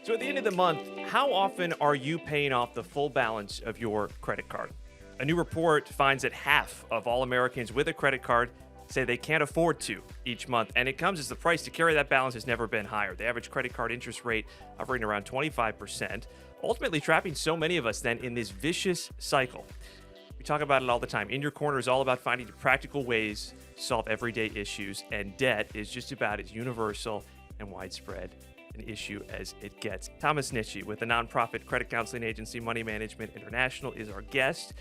So at the end of the month, how often are you paying off the full balance of your credit card? A new report finds that half of all Americans with a credit card say they can't afford to each month, and it comes as the price to carry that balance has never been higher. The average credit card interest rate hovering around 25%, ultimately trapping so many of us then in this vicious cycle. We talk about it all the time. In Your Corner is all about finding practical ways to solve everyday issues, and debt is just about as universal and widespread an issue as it gets. Thomas Nitzsche with the nonprofit credit counseling agency Money Management International is our guest.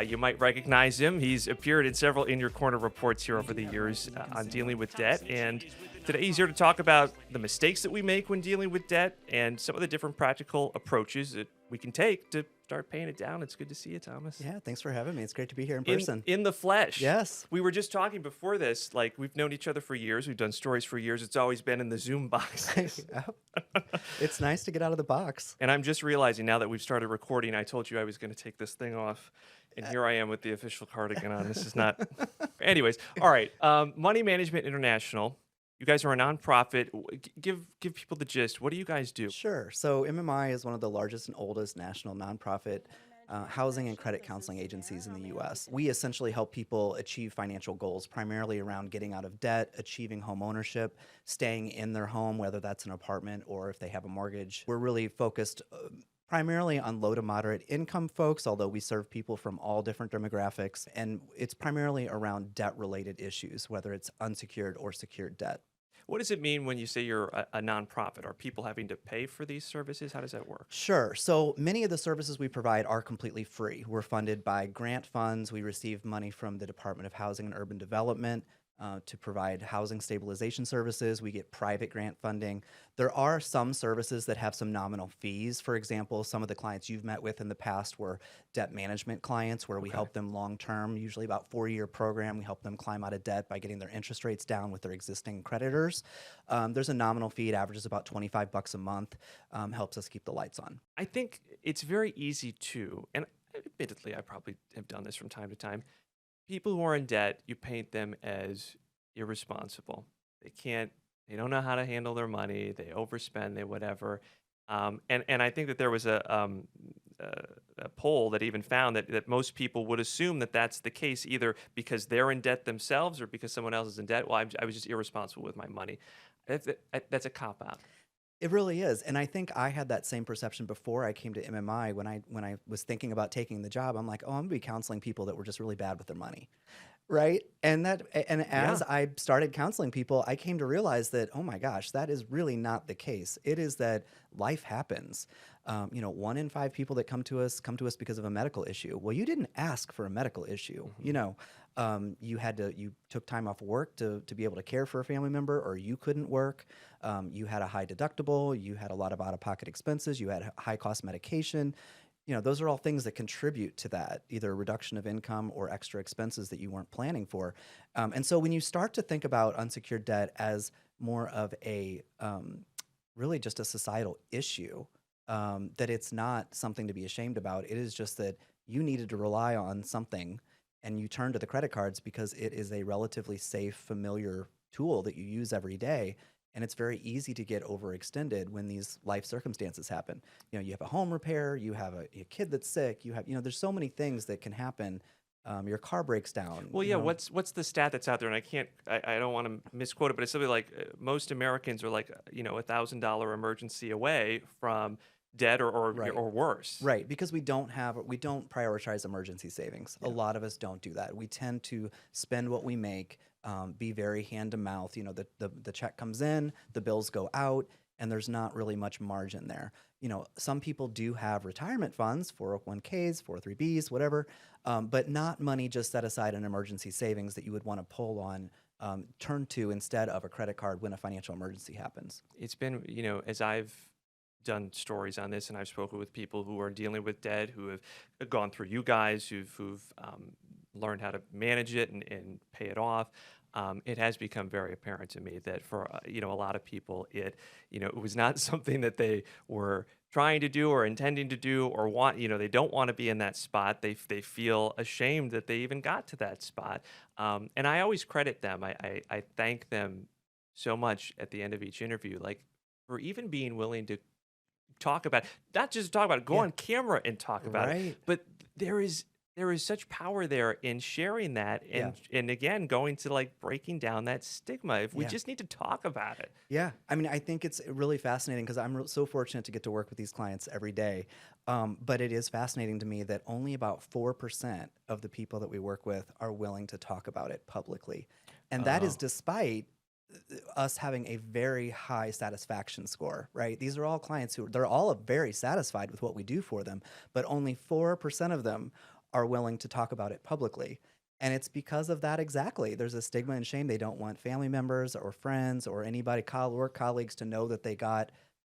You might recognize him. He's appeared in several In Your Corner reports here over the years on dealing with debt. And today he's here to talk about the mistakes that we make when dealing with debt and some of the different practical approaches that we can take to start paying it down. It's good to see you, Thomas. Yeah, thanks for having me. It's great to be here in person. In the flesh. Yes. We were just talking before this, like we've known each other for years. We've done stories for years. It's always been in the Zoom boxes. It's nice to get out of the box. And I'm just realizing now that we've started recording, I told you I was going to take this thing off. And here I am with the official cardigan on. This is not... Anyways, all right. Money Management International. You guys are a nonprofit. Give people the gist. What do you guys do? Sure. So MMI is one of the largest and oldest national nonprofit housing and credit counseling agencies in the U.S. We essentially help people achieve financial goals, primarily around getting out of debt, achieving home ownership, staying in their home, whether that's an apartment or if they have a mortgage. We're really focused primarily on low to moderate income folks, although we serve people from all different demographics. And it's primarily around debt-related issues, whether it's unsecured or secured debt. What does it mean when you say you're a nonprofit? Are people having to pay for these services? How does that work? Sure. So many of the services we provide are completely free. We're funded by grant funds. We receive money from the Department of Housing and Urban Development to provide housing stabilization services. We get private grant funding. There are some services that have some nominal fees. For example, some of the clients you've met with in the past were debt management clients where we help them long-term, usually about 4-year program. We help them climb out of debt by getting their interest rates down with their existing creditors. There's a nominal fee. It averages about $25 a month, helps us keep the lights on. I think it's very easy to, and admittedly, I probably have done this from time to time. People who are in debt, you paint them as irresponsible. They don't know how to handle their money. They overspend, they whatever. And I think that there was a poll that even found that most people would assume that that's the case, either because they're in debt themselves or because someone else is in debt. Well, I was just irresponsible with my money. That's a cop-out. It really is. And I think I had that same perception before I came to MMI. When I was thinking about taking the job, I'm like, oh, I'm gonna be counseling people that were just really bad with their money. Right. And as I started counseling people, I came to realize that, oh my gosh, that is really not the case. It is that life happens. 1 in 5 people that come to us because of a medical issue. Well, you didn't ask for a medical issue. Mm-hmm. You took time off work to be able to care for a family member, or you couldn't work. You had a high deductible. You had a lot of out-of-pocket expenses. You had high-cost medication. Those are all things that contribute to that, either a reduction of income or extra expenses that you weren't planning for. And so when you start to think about unsecured debt as more of a really just a societal issue, that it's not something to be ashamed about. It is just that you needed to rely on something and you turn to the credit cards because it is a relatively safe, familiar tool that you use every day. And it's very easy to get overextended when these life circumstances happen. You have a home repair, you have a kid that's sick, there's so many things that can happen. Your car breaks down. Well, yeah. What's the stat that's out there? And I don't want to misquote it, but it's something like most Americans are like, $1,000 emergency away from debt or worse. Right, because we don't prioritize emergency savings. Yeah. A lot of us don't do that. We tend to spend what we make, be very hand to mouth. The check comes in, the bills go out, and there's not really much margin there. Some people do have retirement funds, 401ks, 403bs, whatever, but not money just set aside in emergency savings that you would want to pull on, turn to instead of a credit card when a financial emergency happens. It's been, as I've done stories on this, and I've spoken with people who are dealing with debt, who have gone through you guys, who've learned how to manage it and pay it off. it has become very apparent to me that for a lot of people, it was not something that they were trying to do or intending to do or want. They don't want to be in that spot. They feel ashamed that they even got to that spot. And I always credit them. I thank them so much at the end of each interview, like for even being willing to talk about, not just talk about it, go Yeah. on camera and talk about it. Right. But there is such power there in sharing that and again going to like breaking down that stigma. If we Yeah. just need to talk about it. Yeah, I mean, I think it's really fascinating because I'm so fortunate to get to work with these clients every day. But it is fascinating to me that only about 4% of the people that we work with are willing to talk about it publicly. And that is Oh. despite us having a very high satisfaction score, right? These are all clients they're all very satisfied with what we do for them, but only 4% of them are willing to talk about it publicly. And it's because of that exactly. There's a stigma and shame. They don't want family members or friends or anybody, work colleagues, to know that they got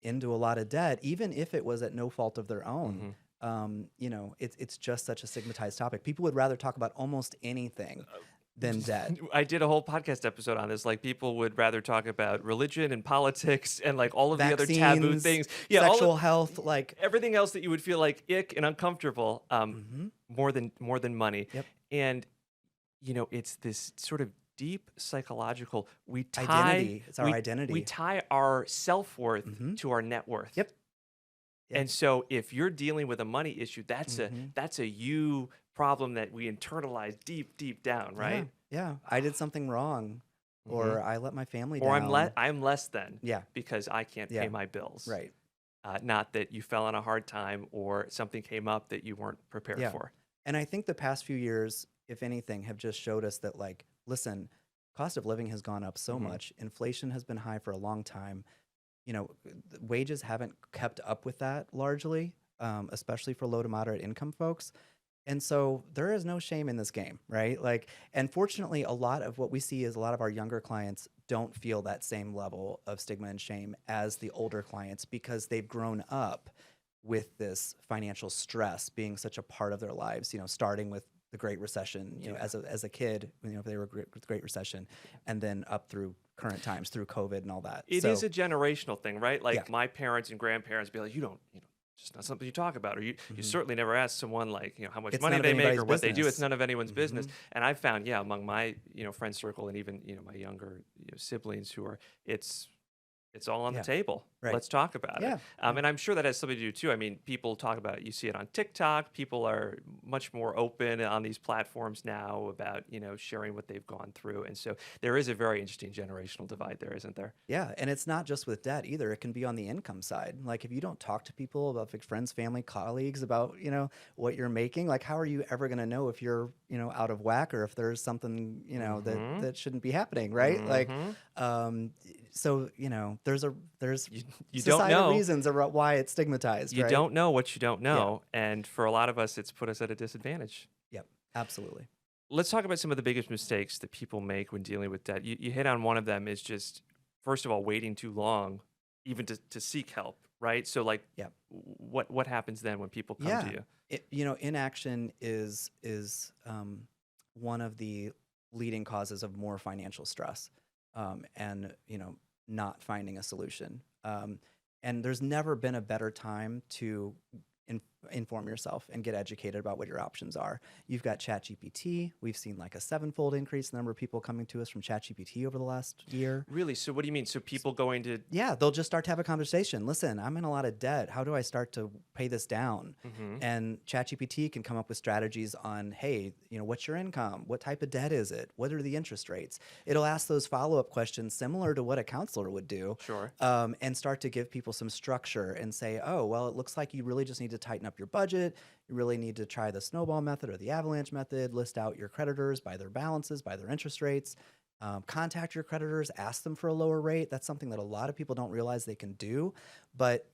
into a lot of debt, even if it was at no fault of their own. It's just such a stigmatized topic. People would rather talk about almost anything than debt. I did a whole podcast episode on this. Like people would rather talk about religion and politics and like all of the other taboo Vaccines, things. Yeah, all sexual of, health, like everything else that you would feel like ick and uncomfortable, mhm. more than money. Yep. And it's this sort of deep psychological. Identity. It's our we, identity. We tie our self-worth Mhm. to our net worth. Yep. Yep. And so if you're dealing with a money issue, that's Mhm. a you problem that we internalize deep down, right? Yeah. I did something wrong, or I let my family Or down. I'm less than Yeah. because I can't Yeah. pay my bills. Right. Not that you fell on a hard time or something came up that you weren't prepared Yeah. for. And I think the past few years, if anything, have just showed us that, like, listen, cost of living has gone up so much. Inflation has been high for a long time. Wages haven't kept up with that largely, especially for low to moderate income folks. And so there is no shame in this game, right? Like, and fortunately, a lot of what we see is a lot of our younger clients don't feel that same level of stigma and shame as the older clients because they've grown up with this financial stress being such a part of their lives, starting with the Great Recession, as a kid, they were with the Great Recession, and then up through current times, through COVID and all that. It is a generational thing, right? Like Yeah. my parents and grandparents be like, you don't, it's just not something you talk about. Or you certainly never ask someone like, how much It's money none of they make or anybody's what they do. It's business. none of anyone's business. And I found, among my, friend circle and even, my younger siblings who are, it's all on the table. Right. Let's talk about Yeah. it. And I'm sure that has something to do too. I mean, people talk about it. You see it on TikTok. People are much more open on these platforms now about, sharing what they've gone through. And so there is a very interesting generational divide there, isn't there? Yeah, and it's not just with debt either. It can be on the income side. Like if you don't talk to people about, like, friends, family, colleagues about, what you're making, like how are you ever going to know if you're, out of whack or if there's something, that shouldn't be happening, right? Like, so, there's You don't societal know. reasons about why it's stigmatized, You right? don't know what you don't know. And for a lot of us, it's put us at a disadvantage. Yep, absolutely. Let's talk about some of the biggest mistakes that people make when dealing with debt. You hit on one of them is just, first of all, waiting too long, even to seek help, right? So like, Yep. what happens then when people come to you? Inaction is one of the leading causes of more financial stress, and not finding a solution. And there's never been a better time to inform yourself and get educated about what your options are. You've got ChatGPT. We've seen like a 7-fold increase in the number of people coming to us from ChatGPT over the last year. Really? So what do you mean? So people going to... Yeah, they'll just start to have a conversation. Listen, I'm in a lot of debt. How do I start to pay this down? And ChatGPT can come up with strategies on, hey, what's your income? What type of debt is it? What are the interest rates? It'll ask those follow-up questions similar to what a counselor would do. Sure. And start to give people some structure and say, oh, well, it looks like you really just need to tighten up your budget. You really need to try the Snowball method or the avalanche method. List out your creditors by their balances, by their interest rates. Contact your creditors, ask them for a lower rate. That's something that a lot of people don't realize they can do. But,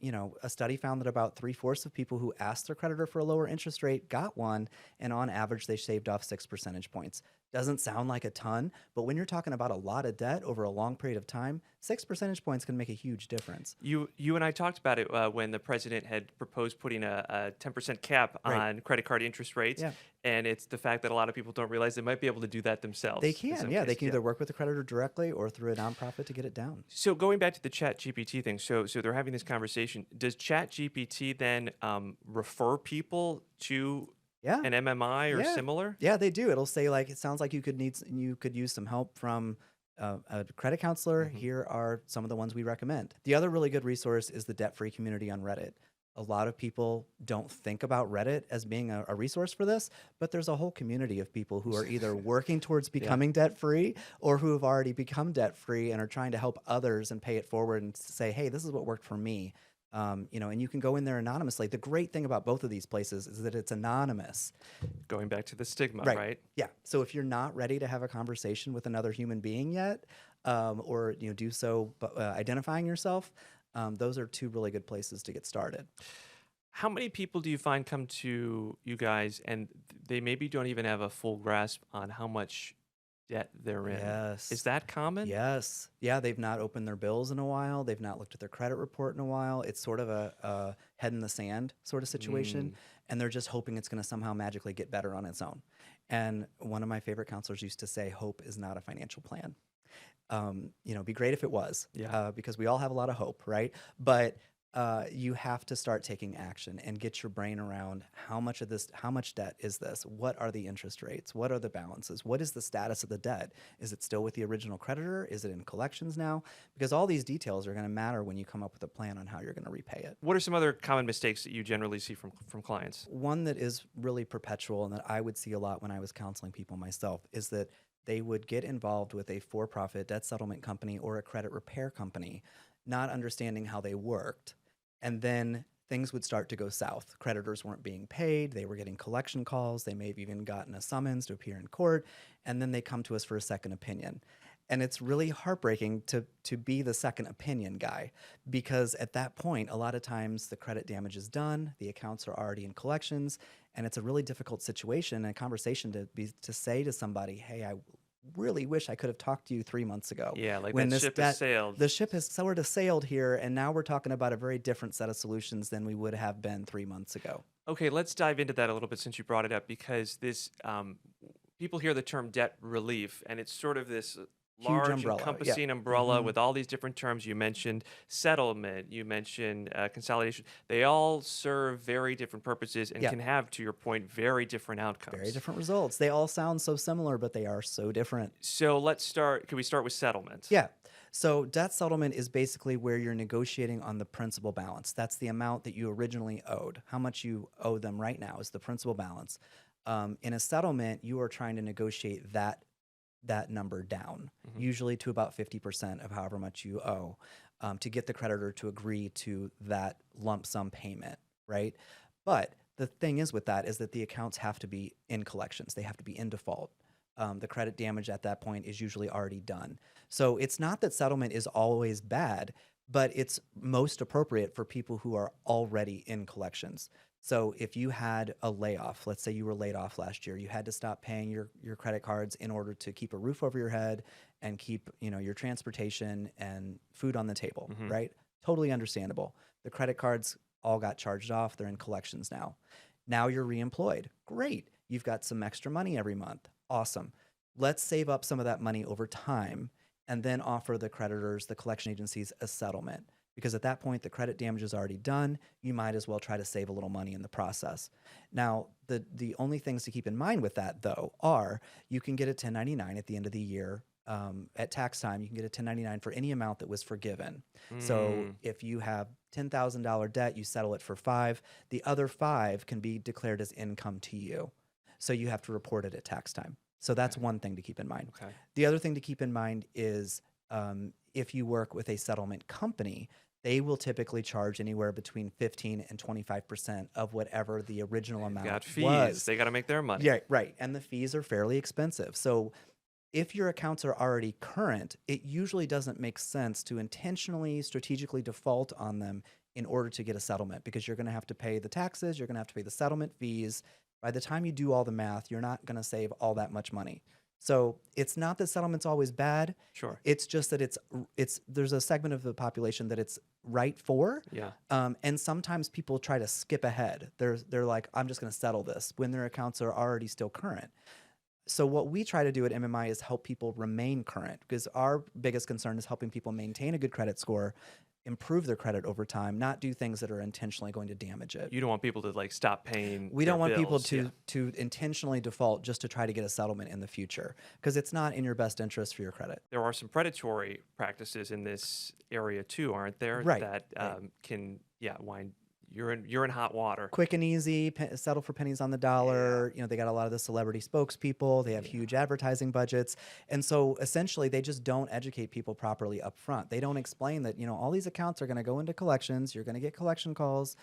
a study found that about 3/4 of people who asked their creditor for a lower interest rate got one. And on average, they shaved off 6 percentage points. Doesn't sound like a ton, but when you're talking about a lot of debt over a long period of time, 6 percentage points can make a huge difference. You and I talked about it when the president had proposed putting a 10% cap Right. on credit card interest rates, Yeah. and it's the fact that a lot of people don't realize they might be able to do that themselves. They in can, some yeah. They cases. can either work with the creditor directly or through a nonprofit to get it down. So going back to the Chat GPT thing, so they're having this conversation. Does Chat GPT then refer people to Yeah. an MMI or Yeah. similar? Yeah, they do. It'll say like, it sounds like you could use some help from a credit counselor. Mhm. Here are some of the ones we recommend. The other really good resource is the debt-free community on Reddit. A lot of people don't think about Reddit as being a resource for this, but there's a whole community of people who are either working towards becoming debt-free or who have already become debt-free and are trying to help others and pay it forward and say, hey, this is what worked for me. And you can go in there anonymously. The great thing about both of these places is that it's anonymous. Going back to the stigma, Right. right? Yeah. So if you're not ready to have a conversation with another human being yet, or do so identifying yourself, those are two really good places to get started. How many people do you find come to you guys and they maybe don't even have a full grasp on how much debt they're in? Yes. Is that common? Yes. Yeah. They've not opened their bills in a while. They've not looked at their credit report in a while. It's sort of a head in the sand sort of situation. And they're just hoping it's going to somehow magically get better on its own. And one of my favorite counselors used to say, hope is not a financial plan. Be great if it was, Yeah. because we all have a lot of hope, right? But you have to start taking action and get your brain around how much debt is this? What are the interest rates? What are the balances? What is the status of the debt? Is it still with the original creditor? Is it in collections now? Because all these details are going to matter when you come up with a plan on how you're going to repay it. What are some other common mistakes that you generally see from clients? One that is really perpetual and that I would see a lot when I was counseling people myself is that they would get involved with a for-profit debt settlement company or a credit repair company, not understanding how they worked. And then things would start to go south. Creditors weren't being paid. They were getting collection calls. They may have even gotten a summons to appear in court. And then they come to us for a second opinion. And it's really heartbreaking to be the second opinion guy, because at that point, a lot of times the credit damage is done, the accounts are already in collections, and it's a really difficult situation and a conversation to say to somebody, hey, I really wish I could have talked to you 3 months ago. Yeah, like when that this ship has sailed. The ship has sort of sailed here, and now we're talking about a very different set of solutions than we would have been 3 months ago. Okay, let's dive into that a little bit since you brought it up, because this people hear the term debt relief, and it's sort of this large umbrella, yeah. encompassing umbrella Mhm. with all these different terms. You mentioned settlement, you mentioned consolidation. They all serve very different purposes and Yeah. can have, to your point, very different outcomes. Very different results. They all sound so similar, but they are so different. So let's start. Can we start with settlement? Yeah. So debt settlement is basically where you're negotiating on the principal balance. That's the amount that you originally owed. How much you owe them right now is the principal balance. In a settlement, you are trying to negotiate that number down, Mhm. usually to about 50% of however much you owe, to get the creditor to agree to that lump sum payment, right? But the thing is with that is that the accounts have to be in collections. They have to be in default. The credit damage at that point is usually already done. So it's not that settlement is always bad, but it's most appropriate for people who are already in collections. So if you had a layoff, let's say you were laid off last year, you had to stop paying your credit cards in order to keep a roof over your head and keep, your transportation and food on the table, Mhm. right? Totally understandable. The credit cards all got charged off. They're in collections now. Now you're reemployed. Great. You've got some extra money every month. Awesome. Let's save up some of that money over time and then offer the creditors, the collection agencies, a settlement. Because at that point, the credit damage is already done. You might as well try to save a little money in the process. Now, the only things to keep in mind with that, though, are you can get a 1099 at the end of the year. At tax time, you can get a 1099 for any amount that was forgiven. So if you have $10,000 debt, you settle it for $5. The other $5 can be declared as income to you. So you have to report it at tax time. So that's one thing to keep in mind. Okay. The other thing to keep in mind is if you work with a settlement company, they will typically charge anywhere between 15 and 25% of whatever the original amount Got fees. was. They got to make their money. Yeah, right. And the fees are fairly expensive. So if your accounts are already current, it usually doesn't make sense to intentionally, strategically default on them in order to get a settlement, because you're going to have to pay the taxes, you're going to have to pay the settlement fees. By the time you do all the math, you're not going to save all that much money. So it's not that settlement's always bad. Sure. It's just that it's there's a segment of the population that it's right for. Yeah. And sometimes people try to skip ahead. They're like, I'm just going to settle this when their accounts are already still current. So what we try to do at MMI is help people remain current, because our biggest concern is helping people maintain a good credit score, improve their credit over time, not do things that are intentionally going to damage it. You don't want people to like stop paying. We their don't want people bills. to intentionally default just to try to get a settlement in the future, because it's not in your best interest for your credit. There are some predatory practices in this area too, aren't there? Right, That right. can wind you're in hot water. Quick and easy, settle for pennies on the dollar. You know, they got a lot of the celebrity spokespeople. They have huge advertising budgets. And so essentially they just don't educate people properly up front. They don't explain that, all these accounts are going to go into collections. You're going to get collection calls.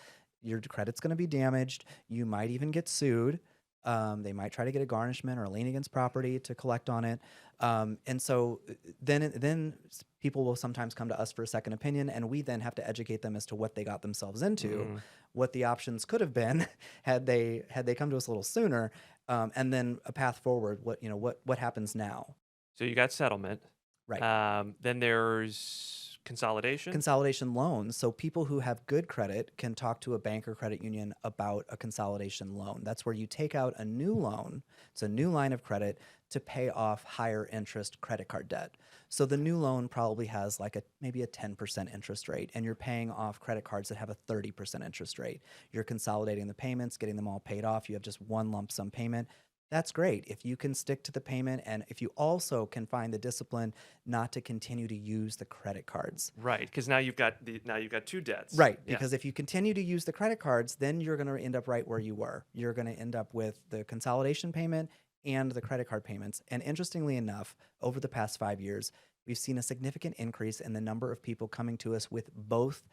Your credit's going to be damaged. You might even get sued. They might try to get a garnishment or a lien against property to collect on it. And so then people will sometimes come to us for a second opinion, and we then have to educate them as to what they got themselves into, what the options could have been had they come to us a little sooner, and then a path forward. What happens now? So you got settlement. Right. Then there's consolidation. Consolidation loans. So people who have good credit can talk to a bank or credit union about a consolidation loan. That's where you take out a new loan. It's a new line of credit to pay off higher interest credit card debt. So the new loan probably has like maybe a 10% interest rate, and you're paying off credit cards that have a 30% interest rate. You're consolidating the payments, getting them all paid off. You have just one lump sum payment. That's great if you can stick to the payment, and if you also can find the discipline not to continue to use the credit cards. Right, because now you've got two debts. Right, Yeah. because if you continue to use the credit cards, then you're going to end up right where you were. You're going to end up with the consolidation payment and the credit card payments. And interestingly enough, over the past 5 years, we've seen a significant increase in the number of people coming to us with both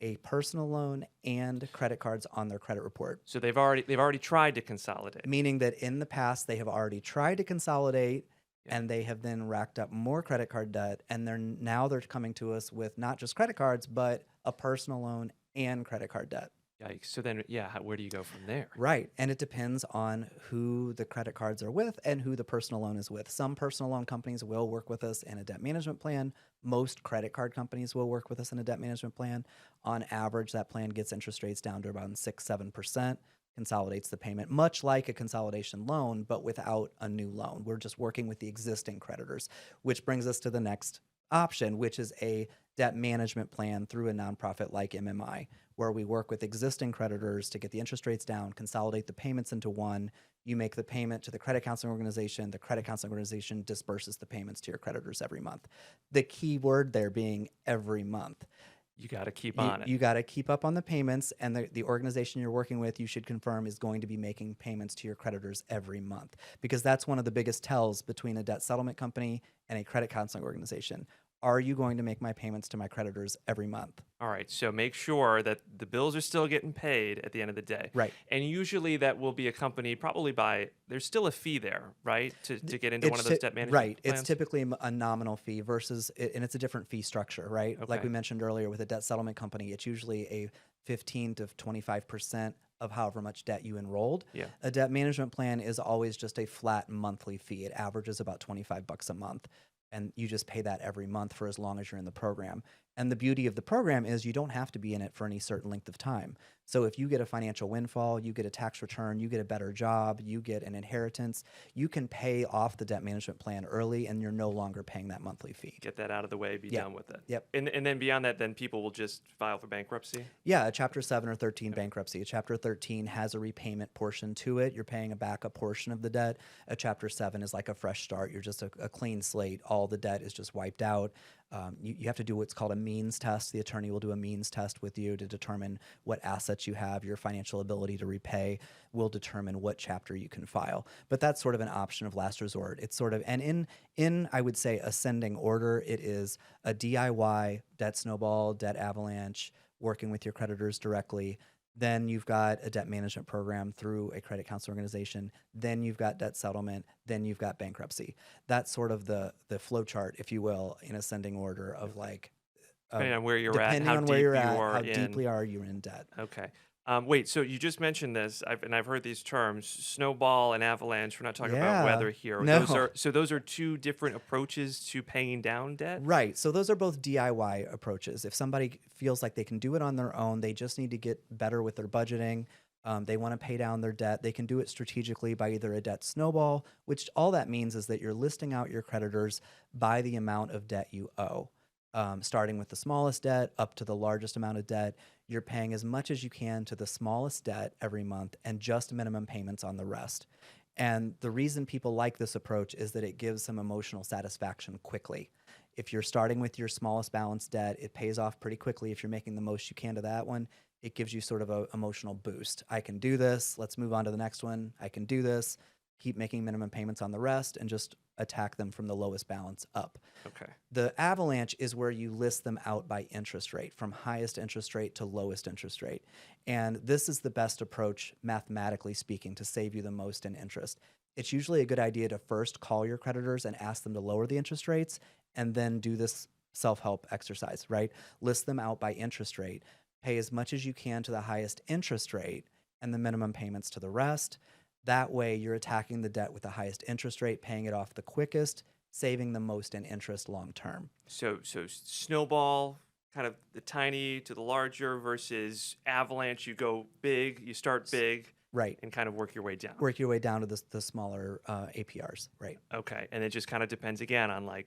a personal loan and credit cards on their credit report. So they've already tried to consolidate. Meaning that in the past they have already tried to consolidate, and they have then racked up more credit card debt, and they're coming to us with not just credit cards but a personal loan and credit card debt. Yikes. So then, where do you go from there? Right. And it depends on who the credit cards are with and who the personal loan is with. Some personal loan companies will work with us in a debt management plan. Most credit card companies will work with us in a debt management plan. On average, that plan gets interest rates down to around 6-7%, consolidates the payment, much like a consolidation loan, but without a new loan. We're just working with the existing creditors, which brings us to the next option, which is a debt management plan through a nonprofit like MMI, where we work with existing creditors to get the interest rates down, consolidate the payments into one. You make the payment to the credit counseling organization. The credit counseling organization disperses the payments to your creditors every month. The key word there being every month. You got to keep on it. You got to keep up on the payments, and the organization you're working with, you should confirm, is going to be making payments to your creditors every month, because that's one of the biggest tells between a debt settlement company and a credit counseling organization. Are you going to make my payments to my creditors every month? All right, so make sure that the bills are still getting paid at the end of the day. Right. And usually that will be accompanied probably by, there's still a fee there, right? To get into one of those debt management Right. plans? It's typically a nominal fee versus, and it's a different fee structure, right? Like Okay. we mentioned earlier with a debt settlement company, it's usually a 15 to 25% of however much debt you enrolled. Yeah. A debt management plan is always just a flat monthly fee. It averages about $25 a month. And you just pay that every month for as long as you're in the program. And the beauty of the program is you don't have to be in it for any certain length of time. So if you get a financial windfall, you get a tax return, you get a better job, you get an inheritance, you can pay off the debt management plan early, and you're no longer paying that monthly fee. Get that out of the way, be done with it. Yep. And then beyond that, then people will just file for bankruptcy? Yeah, a Chapter 7 or 13 bankruptcy. A Chapter 13 has a repayment portion to it. You're paying back a portion of the debt. A Chapter 7 is like a fresh start. You're just a clean slate. All the debt is just wiped out. You have to do what's called a means test. The attorney will do a means test with you to determine what assets you have. Your financial ability to repay will determine what chapter you can file. But that's sort of an option of last resort. It's sort of, and in I would say, ascending order, it is a DIY, debt snowball, debt avalanche, working with your creditors directly. Then you've got a debt management program through a credit counseling organization. Then you've got debt settlement. Then you've got bankruptcy. That's sort of the flow chart, if you will, in ascending order of like Depending on where you're at, depending how on where deep you're you at, are how in. deeply are you in debt. Okay. Wait, so you just mentioned this, I've heard these terms, snowball and avalanche. We're not talking about Yeah. weather here. No. Those are two different approaches to paying down debt. Right. So those are both DIY approaches. If somebody feels like they can do it on their own, they just need to get better with their budgeting. They want to pay down their debt. They can do it strategically by either a debt snowball, which all that means is that you're listing out your creditors by the amount of debt you owe. Starting with the smallest debt up to the largest amount of debt, you're paying as much as you can to the smallest debt every month and just minimum payments on the rest. And the reason people like this approach is that it gives some emotional satisfaction quickly. If you're starting with your smallest balance debt, it pays off pretty quickly. If you're making the most you can to that one, it gives you sort of an emotional boost. I can do this. Let's move on to the next one. I can do this. Keep making minimum payments on the rest and just attack them from the lowest balance up. Okay. The avalanche is where you list them out by interest rate, from highest interest rate to lowest interest rate. And this is the best approach, mathematically speaking, to save you the most in interest. It's usually a good idea to first call your creditors and ask them to lower the interest rates and then do this self-help exercise, right? List them out by interest rate. Pay as much as you can to the highest interest rate and the minimum payments to the rest. That way, you're attacking the debt with the highest interest rate, paying it off the quickest, saving the most in interest long term. So snowball, kind of the tiny to the larger, versus avalanche, you go big, you start big, Right. and kind of work your way down. Work your way down to the smaller APRs, right? Okay, and it just kind of depends again on like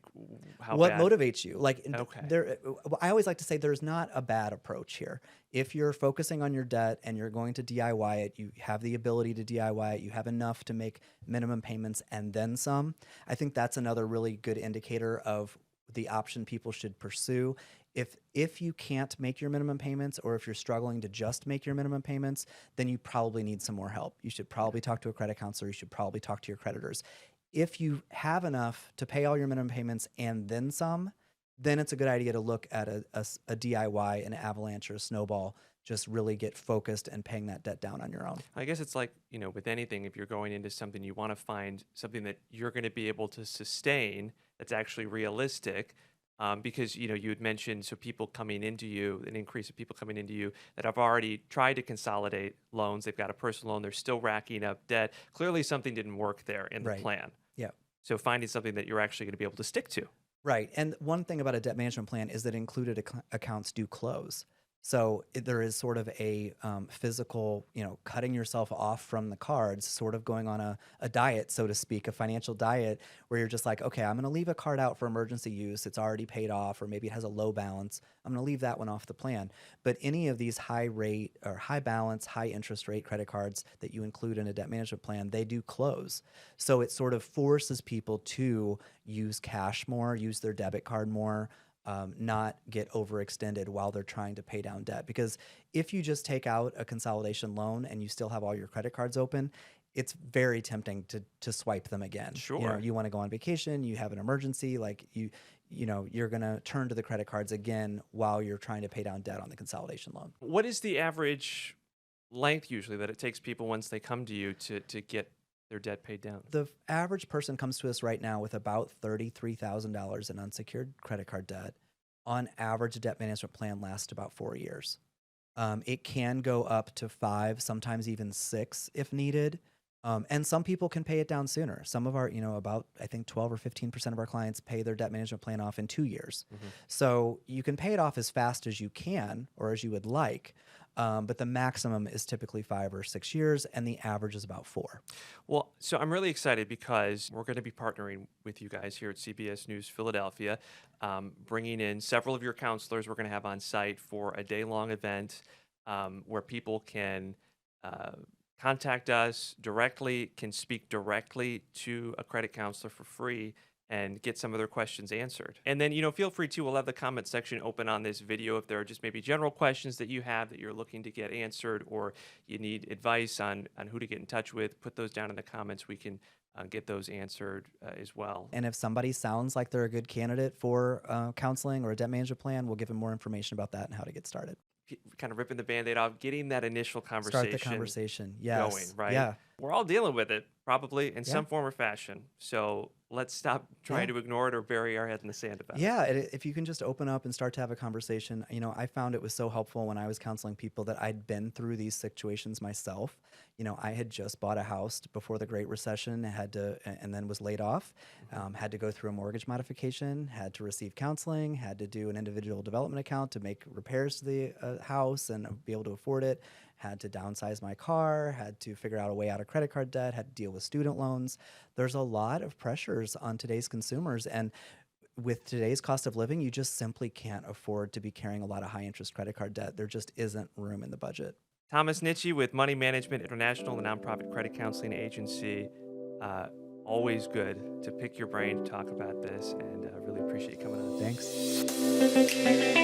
how What bad. motivates you? Like Okay. there, I always like to say there's not a bad approach here. If you're focusing on your debt and you're going to DIY it, you have the ability to DIY it, you have enough to make minimum payments and then some. I think that's another really good indicator of the option people should pursue. If you can't make your minimum payments, or if you're struggling to just make your minimum payments, then you probably need some more help. You should probably talk to a credit counselor. You should probably talk to your creditors. If you have enough to pay all your minimum payments and then some, then it's a good idea to look at a DIY, an avalanche, or a snowball. Just really get focused and paying that debt down on your own. I guess it's like, with anything, if you're going into something, you want to find something that you're going to be able to sustain that's actually realistic. Because, you had mentioned, so people coming into you, an increase of people coming into you that have already tried to consolidate loans. They've got a personal loan. They're still racking up debt. Clearly something didn't work there in the Right. plan. Yeah. So finding something that you're actually going to be able to stick to. Right. And one thing about a debt management plan is that included accounts do close. So there is sort of a physical, cutting yourself off from the cards, sort of going on a diet, so to speak, a financial diet, where you're just like, okay, I'm going to leave a card out for emergency use. It's already paid off, or maybe it has a low balance. I'm going to leave that one off the plan. But any of these high rate or high balance, high interest rate credit cards that you include in a debt management plan, they do close. So it sort of forces people to use cash more, use their debit card more, not get overextended while they're trying to pay down debt. Because if you just take out a consolidation loan and you still have all your credit cards open, it's very tempting to swipe them again. Sure. You want to go on vacation, you have an emergency, like you're going to turn to the credit cards again while you're trying to pay down debt on the consolidation loan. What is the average length usually that it takes people once they come to you to get their debt paid down? The average person comes to us right now with about $33,000 in unsecured credit card debt. On average, a debt management plan lasts about 4 years. It can go up to 5, sometimes even 6 if needed. And some people can pay it down sooner. Some of our, about I think 12 or 15% of our clients pay their debt management plan off in 2 years. Mm-hmm. So you can pay it off as fast as you can or as you would like. But the maximum is typically 5 or 6 years, and the average is about 4. Well, so I'm really excited because we're going to be partnering with you guys here at CBS News Philadelphia, bringing in several of your counselors we're going to have on site for a day-long event where people can contact us directly, can speak directly to a credit counselor for free, and get some of their questions answered. And then, feel free to, we'll have the comment section open on this video if there are just maybe general questions that you have that you're looking to get answered, or you need advice on who to get in touch with, put those down in the comments. We can get those answered as well. And if somebody sounds like they're a good candidate for counseling or a debt management plan, we'll give them more information about that and how to get started. Kind of ripping the Band-Aid off, getting that initial conversation. Start the conversation, yes. Going, right? Yeah. We're all dealing with it, probably in Yeah. some form or fashion. So let's stop trying to ignore it or bury our head in the sand about it. Yeah, if you can just open up and start to have a conversation, I found it was so helpful when I was counseling people that I'd been through these situations myself. I had just bought a house before the Great Recession, and then was laid off, had to go through a mortgage modification, had to receive counseling, had to do an individual development account to make repairs to the house and be able to afford it, had to downsize my car, had to figure out a way out of credit card debt, had to deal with student loans. There's a lot of pressures on today's consumers. And with today's cost of living, you just simply can't afford to be carrying a lot of high interest credit card debt. There just isn't room in the budget. Thomas Nitzsche with Money Management International, the nonprofit credit counseling agency. Always good to pick your brain to talk about this, and I really appreciate you coming on. Thanks.